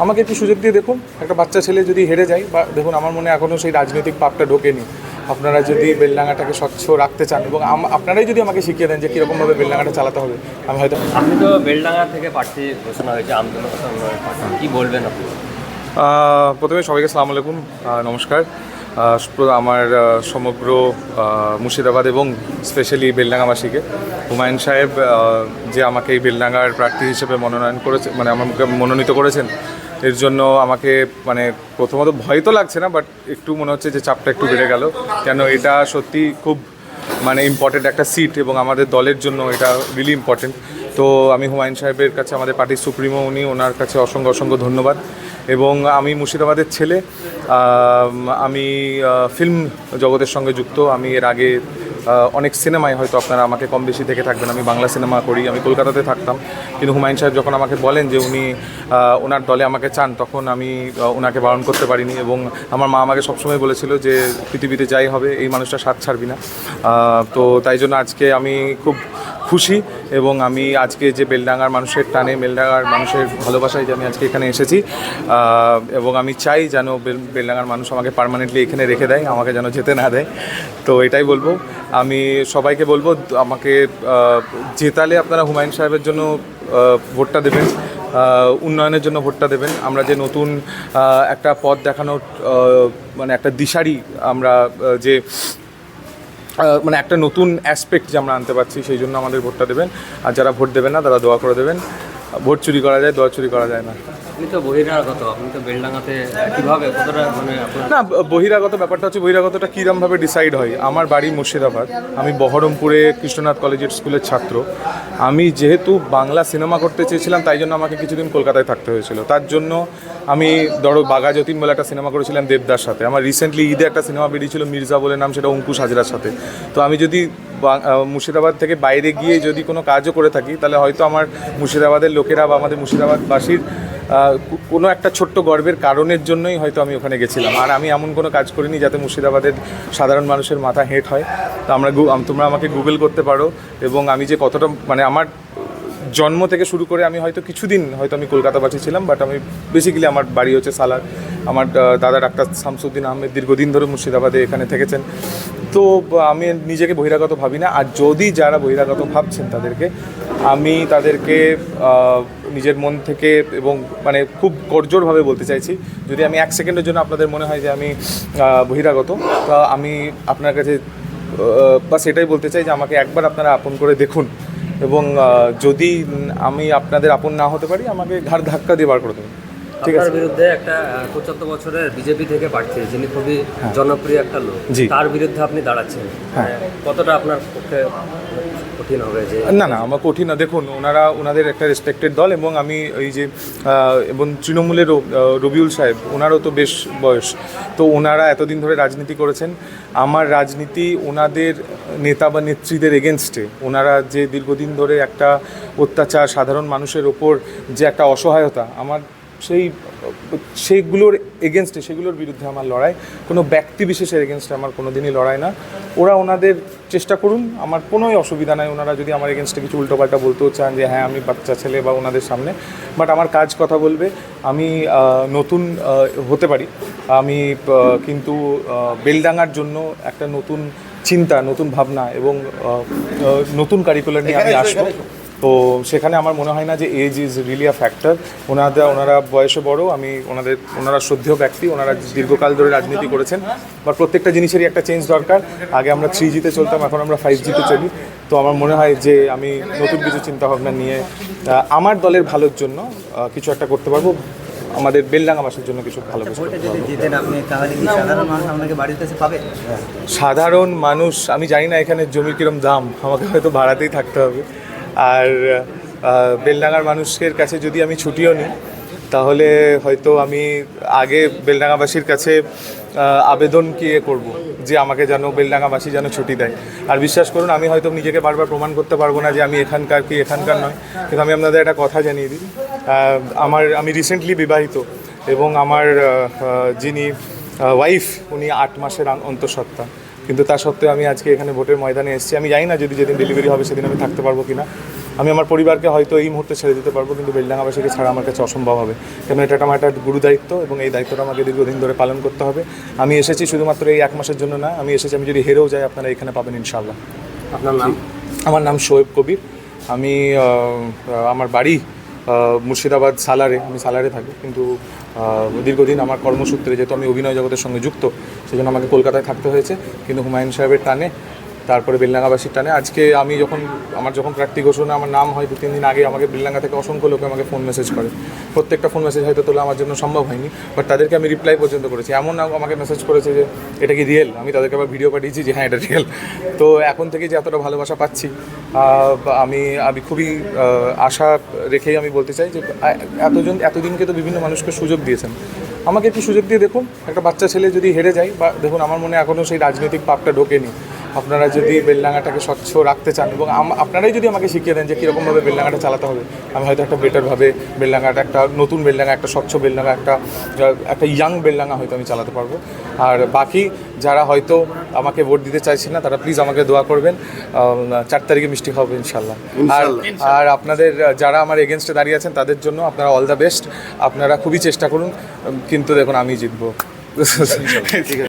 আমাকে একটু সুযোগ দিয়ে দেখুন, একটা বাচ্চা ছেলে যদি হেরে যায়, বা দেখুন আমার মনে এখনও সেই রাজনৈতিক পাপটা ঢোকেনি। আপনারা যদি বেলডাঙ্গাটাকে স্বচ্ছ রাখতে চান এবং আপনারাই যদি আমাকে শিখিয়ে দেন যে কীরকমভাবে বেলডাঙ্গাটা চালাতে হবে, আমি হয়তো। আপনি তো বেলডাঙ্গা থেকে প্রার্থী ঘোষণা হয়েছে আমজনতা উন্নয়ন পার্টি, কী বলবেন আপনি? প্রথমে সবাইকে সালাম আলাইকুম, নমস্কার। আমার সমগ্র মুর্শিদাবাদ এবং স্পেশালি বেলডাঙ্গাবাসীকে, হুমায়ুন সাহেব যে আমাকে এই বেলডাঙ্গার প্রার্থী হিসেবে মনোনয়ন করেছে, মানে আমাকে মনোনীত করেছেন, এর জন্য আমাকে মানে প্রথমত ভয় তো লাগছে না, বাট একটু মনে হচ্ছে যে চাপটা একটু বেড়ে গেল, কেন এটা সত্যি খুব মানে ইম্পর্টেন্ট একটা সিট এবং আমাদের দলের জন্য এটা রিলি ইম্পর্টেন্ট। তো আমি হুমায়ুন সাহেবের কাছে, আমাদের পার্টির সুপ্রিমো উনি, ওনার কাছে অসংখ্য অসংখ্য ধন্যবাদ। এবং আমি মুর্শিদাবাদের ছেলে, আমি ফিল্ম জগতের সঙ্গে যুক্ত। আমি এর আগে অনেক সিনেমায় হয়তো আপনারা আমাকে কম বেশি দেখে থাকবেন, আমি বাংলা সিনেমা করি, আমি কলকাতাতে থাকতাম। কিন্তু হুমায়ুন সাহেব যখন আমাকে বলেন যে উনি ওনার দলে আমাকে চান, তখন আমি ওনাকে বারণ করতে পারিনি। এবং আমার মা আমাকে সবসময় বলেছিল যে পৃথিবীতে যাই হবে, এই মানুষটা সাথ ছাড়বি না। তো তাই জন্য আজকে আমি খুব খুশি, এবং আমি আজকে যে বেলডাঙ্গার মানুষের টানে, বেলডাঙ্গার মানুষের ভালোবাসায় যে আমি আজকে এখানে এসেছি, এবং আমি চাই যেন বেলডাঙ্গার মানুষ আমাকে পার্মানেন্টলি এখানে রেখে দেয়, আমাকে যেন যেতে না দেয়। তো এটাই বলবো। আমি সবাইকে বলবো আমাকে জেতালে আপনারা হুমায়ুন সাহেবের জন্য ভোটটা দেবেন, উন্নয়নের জন্য ভোটটা দেবেন। আমরা যে নতুন একটা পথ দেখানোর মানে একটা দিশারি, আমরা যে মানে একটা নতুন অ্যাসপেক্ট যে আমরা আনতে পারছি, সেই জন্য আমাদের ভোটটা দেবেন। আর যারা ভোট দেবেন না, তারা দোয়া করে দেবেন। ভোট চুরি করা যায়, দোয়া চুরি করা যায় না। আপনি তো বহিরাগত, আপনি তো বেলডাঙ্গাতে কীভাবে কতটা মানে না, বহিরাগত ব্যাপারটা হচ্ছে, বহিরাগতটা কীরকমভাবে ডিসাইড হয়। আমার বাড়ি মুর্শিদাবাদ, আমি বহরমপুরে কৃষ্ণনাথ কলেজের স্কুলের ছাত্র। আমি যেহেতু বাংলা সিনেমা করতে চেয়েছিলাম, তাই জন্য আমাকে কিছুদিন কলকাতায় থাকতে হয়েছিল। তার জন্য আমি ধরো বাঘা যতীন বলে একটা সিনেমা করেছিলাম দেবদার সাথে। আমার রিসেন্টলি ঈদে একটা সিনেমা বেরিয়েছিল মির্জা বলে নাম, সেটা অঙ্কুশ হাজরার সাথে। তো আমি যদি মুর্শিদাবাদ থেকে বাইরে গিয়ে যদি কোনো কাজও করে থাকি, তাহলে হয়তো আমার মুর্শিদাবাদের লোকেরা বা আমাদের মুর্শিদাবাদবাসীর কোনো একটা ছোট্ট গর্বের কারণের জন্যই হয়তো আমি ওখানে গেছিলাম। আর আমি এমন কোনো কাজ করিনি যাতে মুর্শিদাবাদের সাধারণ মানুষের মাথা হেঁট হয়। তো তোমরা আমাকে গুগল করতে পারো, এবং আমি যে কতটা মানে আমার জন্ম থেকে শুরু করে আমি হয়তো কিছুদিন হয়তো আমি কলকাতাবাসী ছিলাম, বাট আমি বেসিক্যালি আমার বাড়ি হচ্ছে সালার। আমার দাদা ডাক্তার শামসুদ্দিন আহমেদ দীর্ঘদিন ধরে মুর্শিদাবাদে এখানে থেকেছেন। তো আমি নিজেকে বহিরাগত ভাবি না। আর যদি যারা বহিরাগত ভাবছেন, আমি তাদেরকে নিজের মন থেকে এবং মানে খুব করজোড়ভাবে বলতে চাইছি, যদি আমি এক সেকেন্ডের জন্য আপনাদের মনে হয় যে আমি বহিরাগত, তা আমি আপনার কাছে বাস এটাই বলতে চাই যে আমাকে একবার আপনারা আপন করে দেখুন, এবং যদি আমি আপনাদের আপন না হতে পারি, আমাকে ঘাড় ধাক্কা দিয়ে বার করে দেবেন। ঠিক আছে। আপনার বিরুদ্ধে একটা 75 বছরের বিজেপি থেকে প্রার্থী, যিনি খুবই জনপ্রিয় একটা লোক, তার বিরুদ্ধে আপনি দাঁড়াচ্ছেন, কতটা আপনার পক্ষে কঠিন হবে? যে না, আমার কঠিন না। দেখুন, ওনাদের একটা রেসপেক্টেড দল, এবং আমি এই যে এবং তৃণমূলের রবিউল সাহেব, ওনারও তো বেশ বয়স। তো ওনারা এতদিন ধরে রাজনীতি করেছেন। আমার রাজনীতি ওনাদের নেতা বা নেত্রীদের এগেনস্টে, ওনারা যে দীর্ঘদিন ধরে একটা অত্যাচার, সাধারণ মানুষের ওপর যে একটা অসহায়তা, আমার সেইগুলোর এগেনস্টে, সেগুলোর বিরুদ্ধে আমার লড়াই। কোনো ব্যক্তি বিশেষের এগেনস্টে আমার কোনো দিনই লড়াই না। ওরা ওনাদের চেষ্টা করুন, আমার কোনোই অসুবিধা নাই। ওনারা যদি আমার এগেনস্টে কিছু উল্টোপাল্টা বলতেও চান যে হ্যাঁ আমি বাচ্চা ছেলে বা ওনাদের সামনে, বাট আমার কাজ কথা বলবে। আমি নতুন হতে পারি, আমি কিন্তু বেলডাঙ্গার জন্য একটা নতুন চিন্তা, নতুন ভাবনা এবং নতুন কারিকুলার নিয়ে আমি আসবো। তো সেখানে আমার মনে হয় না যে age is really a factor. ওনারা বয়সে বড়, ওনারা শ্রদ্ধেয় ব্যক্তি, ওনারা দীর্ঘকাল ধরে রাজনীতি করেছেন। বা প্রত্যেকটা জিনিসেরই একটা চেঞ্জ দরকার। আগে আমরা 3Gতে চলতাম, এখন আমরা 5Gতে চলি। তো আমার মনে হয় যে আমি নতুন কিছু চিন্তাভাবনা নিয়ে আমার দলের ভালোর জন্য কিছু একটা করতে পারবো, আমাদের বেলডাঙ্গাবাসীর জন্য কিছু ভালো কিছু করতে পারবো। সাধারণ মানুষ, আমি জানি না এখানে জমির কিরম দাম, আমাকে হয়তো ভাড়াতেই থাকতে হবে। আর বেলডাঙ্গার মানুষের কাছে যদি আমি ছুটিও নিই, তাহলে হয়তো আমি আগে বেলডাঙ্গাবাসীর কাছে আবেদন করব যে আমাকে যেন বেলডাঙ্গাবাসী যেন ছুটি দেয়। আর বিশ্বাস করুন, আমি হয়তো নিজেকে বারবার প্রমাণ করতে পারবো না যে আমি এখানকার কি এখানকার নয়, কিন্তু আমি আপনাদের একটা কথা জানিয়ে দিই। আমি রিসেন্টলি বিবাহিত, এবং আমার যিনি ওয়াইফ, উনি 8 মাসের অন্তঃসত্ত্বা। কিন্তু তা সত্ত্বেও আমি আজকে এখানে ভোটের ময়দানে এসেছি। আমি জানি না যেদিন ডেলিভারি হবে সেদিন আমি থাকতে পারবো কিনা, আমি আমার পরিবারকে হয়তো এই মুহূর্তে ছেড়ে দিতে পারবো, কিন্তু বেলডাঙ্গাবাসীকে ছাড়া আমার কাছে অসম্ভব হবে, কেন এটা আমার একটা গুরু দায়িত্ব এবং এই দায়িত্বটা আমাকে দীর্ঘদিন ধরে পালন করতে হবে। আমি এসেছি শুধুমাত্র এই 1 মাসের জন্য না, আমি এসেছি, আমি যদি হেরেও যাই আপনারা এখানে পাবেন ইনশাআল্লাহ। আপনার নাম? আমার নাম শোয়েব কবির। আমি আমার বাড়ি মুর্শিদাবাদ সালারে, আমি সালারে থাকি, কিন্তু দীর্ঘদিন আমার কর্মসূত্রে যেহেতু আমি অভিনয় জগতের সঙ্গে যুক্ত, সেজন্য আমাকে কলকাতায় থাকতে হয়েছে, কিন্তু হুমায়ুন সাহেবের টানে, তারপরে বেলডাঙ্গাবাসীর টানে আজকে আমি যখন প্রার্থী ঘোষণা আমার নাম হয় 2-3 দিন আগে, আমাকে বেলডাঙ্গা থেকে অসংখ্য লোকে আমাকে ফোন মেসেজ করে। প্রত্যেকটা ফোন মেসেজ হয়তো তোলা আমার জন্য সম্ভব হয়নি, বাট তাদেরকে আমি রিপ্লাই পর্যন্ত করেছি। এমন আমাকে মেসেজ করেছে যে এটা কি রিয়েল, আমি তাদেরকে আবার ভিডিও পাঠিয়েছি যে হ্যাঁ এটা রিয়েল। তো এখন থেকে যে এতটা ভালোবাসা পাচ্ছি, আমি খুবই আশা রেখেই আমি বলতে চাই যে এতদিনকে তো বিভিন্ন মানুষকে সুযোগ দিয়েছেন, আমাকে একটু সুযোগ দিয়ে দেখুন। একটা বাচ্চা ছেলে যদি হেরে যায়, বা দেখুন আমার মনে এখনও সেই রাজনৈতিক পাপটা ঢোকেনি। আপনারা যদি বেলডাঙ্গাটাকে স্বচ্ছ রাখতে চান এবং আপনারাই যদি আমাকে শিখিয়ে দেন যে কীরকমভাবে বেলডাঙ্গাটা চালাতে হবে, আমি হয়তো একটা বেটারভাবে বেলডাঙ্গাটা, একটা নতুন বেলডাঙ্গা, একটা স্বচ্ছ বেলডাঙ্গা, একটা ইয়াং বেলডাঙ্গা হয়তো আমি চালাতে পারবো। আর বাকি যারা হয়তো আমাকে ভোট দিতে চাইছেন না, তারা প্লিজ আমাকে দোয়া করবেন। 4 তারিখে মিষ্টি খাওয়াবে ইনশাল্লাহ। আর আপনাদের যারা আমার এগেনস্টে দাঁড়িয়ে আছেন তাদের জন্য আপনারা অল দ্য বেস্ট। আপনারা খুবই চেষ্টা করুন, কিন্তু দেখুন আমি জিতবো।